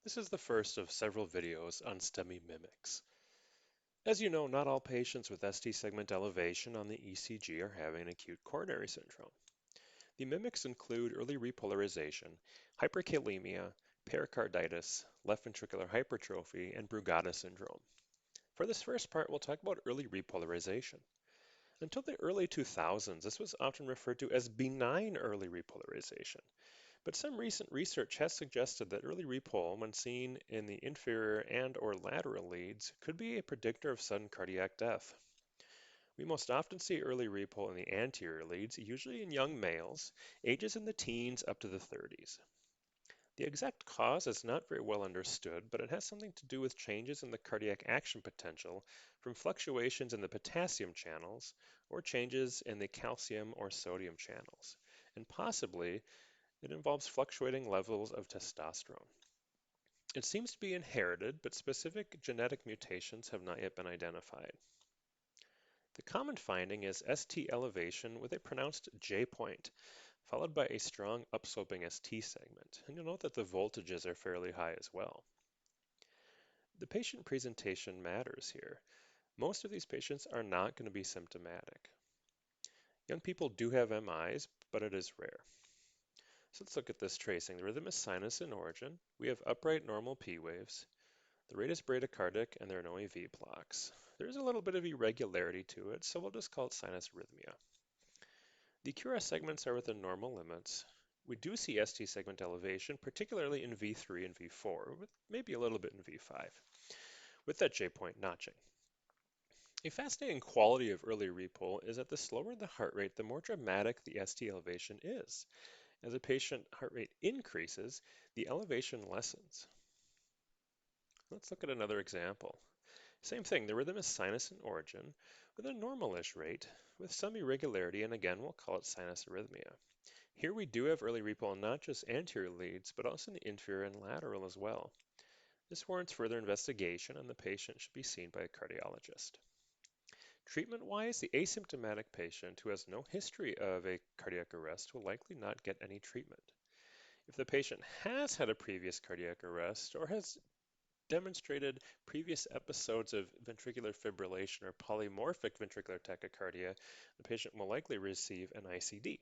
This is the first of several videos on STEMI mimics. As you know, not all patients with ST segment elevation on the ECG are having acute coronary syndrome. The mimics include early repolarization, hyperkalemia, pericarditis, left ventricular hypertrophy, and Brugada syndrome. For this first part, we'll talk about early repolarization. Until the early 2000s, this was often referred to as benign early repolarization. But some recent research has suggested that early repole, when seen in the inferior and or lateral leads, could be a predictor of sudden cardiac death. We most often see early repole in the anterior leads, usually in young males, ages in the teens up to the 30s. The exact cause is not very well understood, but it has something to do with changes in the cardiac action potential from fluctuations in the potassium channels or changes in the calcium or sodium channels, and possibly it involves fluctuating levels of testosterone. It seems to be inherited, but specific genetic mutations have not yet been identified. The common finding is ST elevation with a pronounced J point, followed by a strong upsloping ST segment, and you'll note that the voltages are fairly high as well. The patient presentation matters here. Most of these patients are not going to be symptomatic. Young people do have MIs, but it is rare. So let's look at this tracing. The rhythm is sinus in origin. We have upright normal P waves. The rate is bradycardic and there are no AV blocks. There's a little bit of irregularity to it, so we'll just call it sinus arrhythmia. The QRS segments are within normal limits. We do see ST segment elevation, particularly in V3 and V4, with maybe a little bit in V5, with that J point notching. A fascinating quality of early repole is that the slower the heart rate, the more dramatic the ST elevation is. As a patient heart rate increases, the elevation lessens. Let's look at another example. Same thing, the rhythm is sinus in origin with a normalish rate with some irregularity, and again, we'll call it sinus arrhythmia. Here we do have early repole not just anterior leads, but also in the inferior and lateral as well. This warrants further investigation, and the patient should be seen by a cardiologist. Treatment-wise, the asymptomatic patient who has no history of a cardiac arrest will likely not get any treatment. If the patient has had a previous cardiac arrest or has demonstrated previous episodes of ventricular fibrillation or polymorphic ventricular tachycardia, the patient will likely receive an ICD.